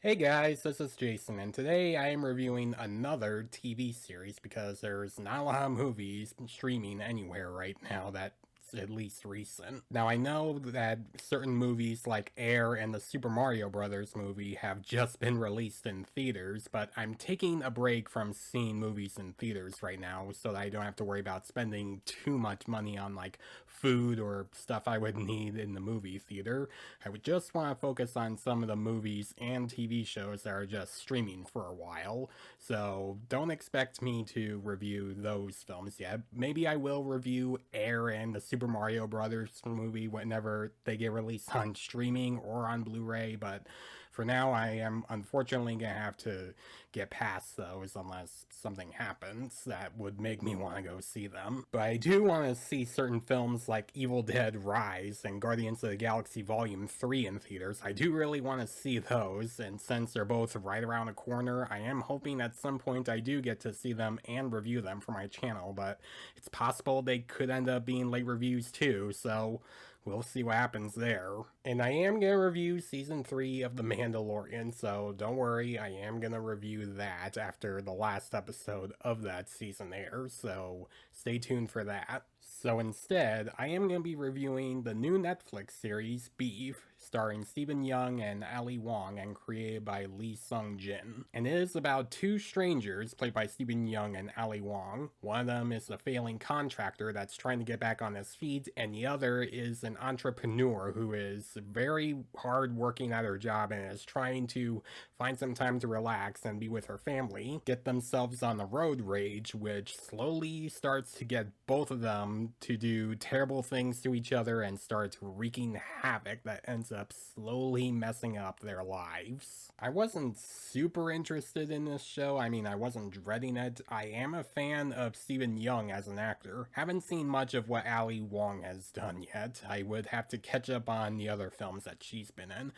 Hey guys, this is Jason, and today I am reviewing another TV series because there's not a lot of movies streaming anywhere right now that's at least recent. Now I know that certain movies like Air and the Super Mario Brothers movie have just been released in theaters, but I'm taking a break from seeing movies in theaters right now so that I don't have to worry about spending too much money on like food or stuff I would need in the movie theater. I would just want to focus on some of the movies and TV shows that are just streaming for a while, so don't expect me to review those films yet. Maybe I will review Air and the Super Mario Brothers movie whenever they get released on streaming or on Blu-ray, but for now I am unfortunately gonna have to get past those unless something happens that would make me want to go see them. But I do want to see certain films like Evil Dead Rise and Guardians of the Galaxy Volume 3 in theaters. I do really want to see those, and since they're both right around the corner, I am hoping at some point I do get to see them and review them for my channel, but it's possible they could end up being late reviews too, so we'll see what happens there. And I am going to review Season 3 of The Mandalorian, so don't worry, I am going to review that after the last episode of that season airs, so stay tuned for that. So instead, I am going to be reviewing the new Netflix series, Beef, starring Stephen Yeun and Ali Wong and created by Lee Sung Jin. And it is about two strangers, played by Stephen Yeun and Ali Wong. One of them is a failing contractor that's trying to get back on his feet, and the other is an entrepreneur who is very hard working at her job and is trying to find some time to relax and be with her family, get themselves on the road rage, which slowly starts to get both of them to do terrible things to each other and starts wreaking havoc that ends up slowly messing up their lives. I wasn't super interested in this show. I mean, I wasn't dreading it. I am a fan of Stephen Yeun as an actor. Haven't seen much of what Ali Wong has done yet. I would have to catch up on the other films that she's been in.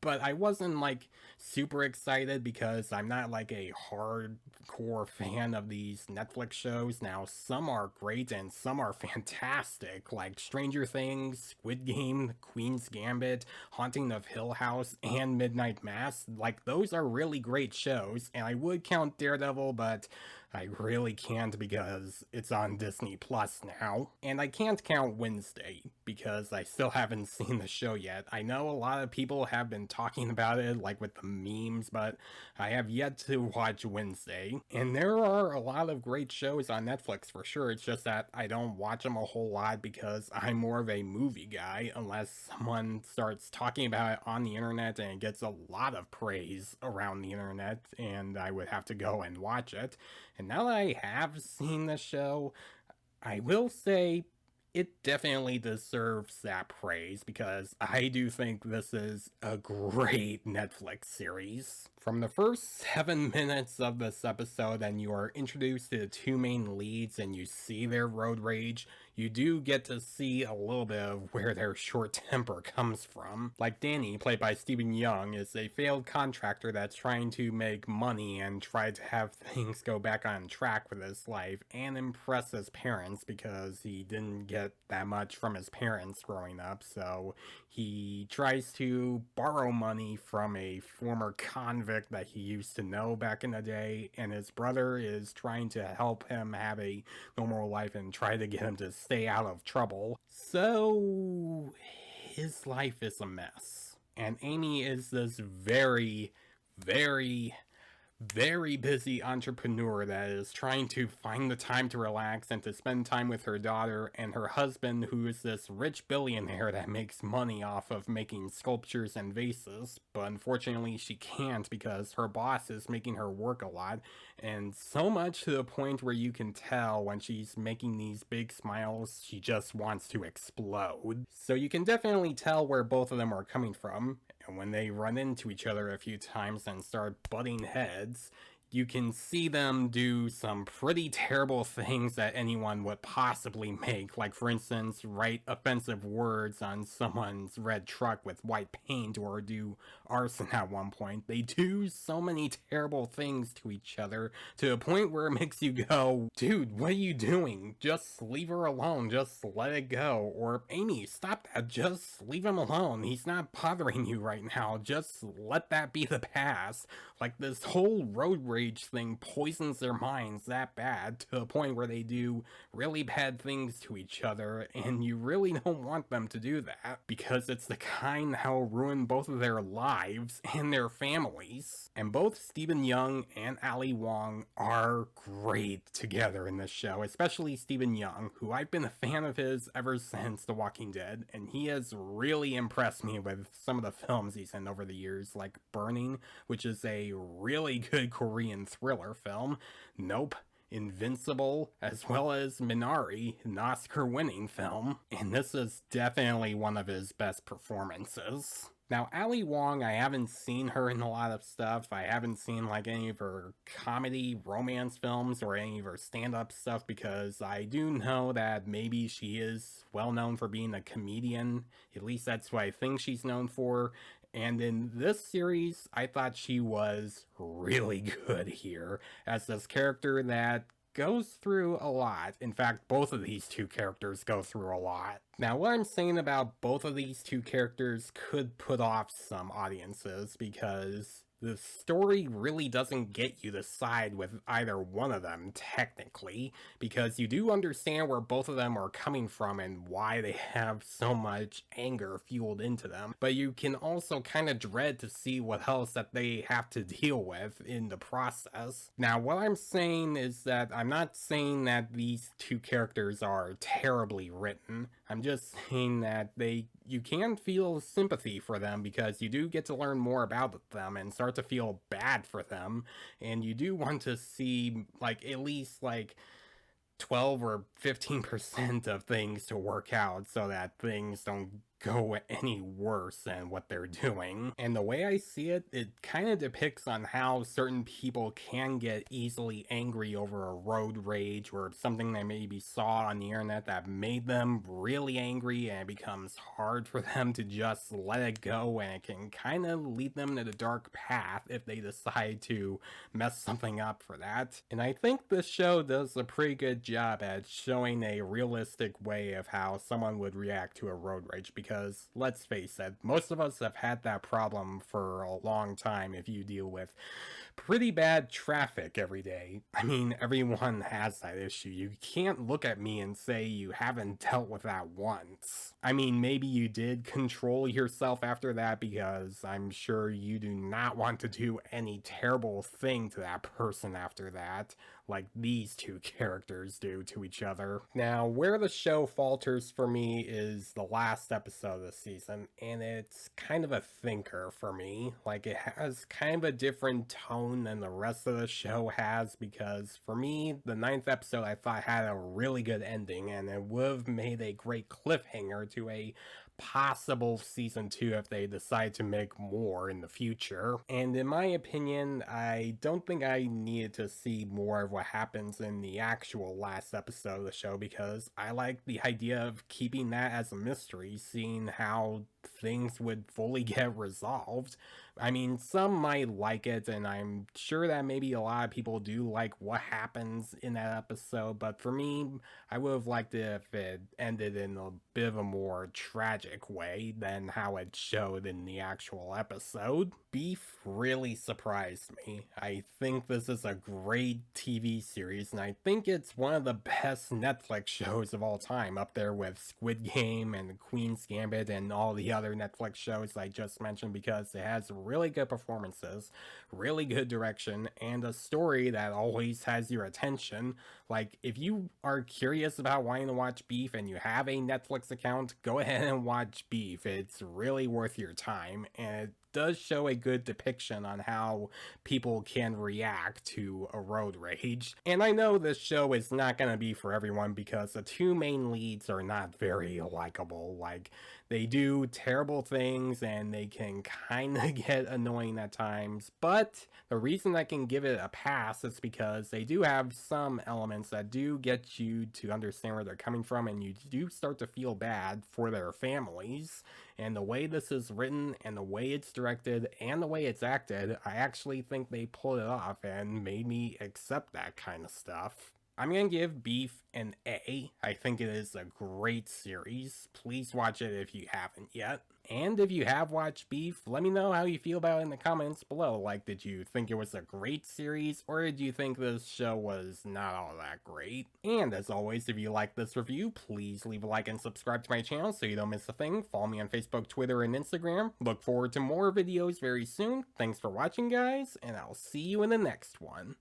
But I wasn't like super excited because I'm not like a hardcore fan of these Netflix shows. Now, some are great and some are fantastic, like Stranger Things, Squid Game, Queen's Gambit, Haunting of Hill House, and Midnight Mass. Like, those are really great shows, and I would count Daredevil, but I really can't because it's on Disney Plus now. And I can't count Wednesday because I still haven't seen the show yet. I know a lot of people have been talking about it, like with the memes, but I have yet to watch Wednesday. And there are a lot of great shows on Netflix for sure. It's just that I don't watch them a whole lot because I'm more of a movie guy unless someone starts talking about it on the internet and it gets a lot of praise around the internet and I would have to go and watch it. And now that I have seen the show, I will say it definitely deserves that praise because I do think this is a great Netflix series. From the first 7 minutes of this episode and you are introduced to the two main leads and you see their road rage, you do get to see a little bit of where their short temper comes from. Like Danny, played by Stephen Yeun, is a failed contractor that's trying to make money and try to have things go back on track with his life and impress his parents because he didn't get that much from his parents growing up, so he tries to borrow money from a former convict that he used to know back in the day, and his brother is trying to help him have a normal life and try to get him to stay out of trouble. So his life is a mess. And Amy is this very, very busy entrepreneur that is trying to find the time to relax and to spend time with her daughter and her husband, who is this rich billionaire that makes money off of making sculptures and vases. But unfortunately she can't because her boss is making her work a lot, and so much to the point where you can tell when she's making these big smiles she just wants to explode. So you can definitely tell where both of them are coming from, and when they run into each other a few times and start butting heads, you can see them do some pretty terrible things that anyone would possibly make. Like, for instance, write offensive words on someone's red truck with white paint, or do arson at one point. They do so many terrible things to each other to a point where it makes you go, dude, what are you doing? Just leave her alone. Just let it go. Or, Amy, stop that. Just leave him alone. He's not bothering you right now. Just let that be the past. Like, this whole road rage thing poisons their minds that bad to a point where they do really bad things to each other, and you really don't want them to do that because it's the kind that'll ruin both of their lives and their families. And both Stephen Yeun and Ali Wong are great together in this show, especially Stephen Yeun, who I've been a fan of his ever since The Walking Dead, and he has really impressed me with some of the films he's in over the years, like Burning, which is a really good Korean thriller film, Nope, Invincible, as well as Minari, an Oscar-winning film, and this is definitely one of his best performances. Now, Ali Wong, I haven't seen her in a lot of stuff. I haven't seen like any of her comedy romance films or any of her stand-up stuff because I do know that maybe she is well known for being a comedian. At least that's what I think she's known for. And in this series, I thought she was really good here as this character that goes through a lot. In fact, both of these two characters go through a lot. Now, what I'm saying about both of these two characters could put off some audiences because the story really doesn't get you to side with either one of them, technically, because you do understand where both of them are coming from and why they have so much anger fueled into them, but you can also kind of dread to see what else that they have to deal with in the process. Now, what I'm saying is that I'm not saying that these two characters are terribly written. I'm just saying that you can feel sympathy for them because you do get to learn more about them and start to feel bad for them, and you do want to see like at least like 12 or 15% of things to work out so that things don't go any worse than what they're doing. And the way I see it, it kind of depicts on how certain people can get easily angry over a road rage or something they maybe saw on the internet that made them really angry, and it becomes hard for them to just let it go, and it can kind of lead them to the dark path if they decide to mess something up for that. And I think this show does a pretty good job at showing a realistic way of how someone would react to a road rage, because let's face it, most of us have had that problem for a long time if you deal with pretty bad traffic every day. I mean, everyone has that issue. You can't look at me and say you haven't dealt with that once. I mean, maybe you did control yourself after that because I'm sure you do not want to do any terrible thing to that person after that, like these two characters do to each other. Now, where the show falters for me is the last episode of the season, and it's kind of a thinker for me. Like, it has kind of a different tone than the rest of the show has, because for me, the 9th episode I thought had a really good ending, and it would have made a great cliffhanger to a possible season 2 if they decide to make more in the future. And in my opinion, I don't think I needed to see more of what happens in the actual last episode of the show, because I like the idea of keeping that as a mystery, seeing how things would fully get resolved. I mean, some might like it, and I'm sure that maybe a lot of people do like what happens in that episode, but for me, I would have liked it if it ended in a bit of a more tragic way than how it showed in the actual episode. Beef really surprised me. I think this is a great TV series, and I think it's one of the best Netflix shows of all time, up there with Squid Game and Queen's Gambit and all the other Netflix shows I just mentioned, because it has really good performances, really good direction, and a story that always has your attention. Like, if you are curious about wanting to watch Beef and you have a Netflix Netflix account, go ahead and watch Beef. It's really worth your time, and it does show a good depiction on how people can react to a road rage. And I know this show is not going to be for everyone because the two main leads are not very likable. Like, they do terrible things and they can kind of get annoying at times, but the reason I can give it a pass is because they do have some elements that do get you to understand where they're coming from, and you do start to feel bad for their families. And the way this is written and the way it's directed and the way it's acted, I actually think they pulled it off and made me accept that kind of stuff. I'm going to give Beef an A. I think it is a great series. Please watch it if you haven't yet. And if you have watched Beef, let me know how you feel about it in the comments below. Like, did you think it was a great series, or did you think this show was not all that great? And as always, if you like this review, please leave a like and subscribe to my channel so you don't miss a thing. Follow me on Facebook, Twitter, and Instagram. Look forward to more videos very soon. Thanks for watching, guys, and I'll see you in the next one.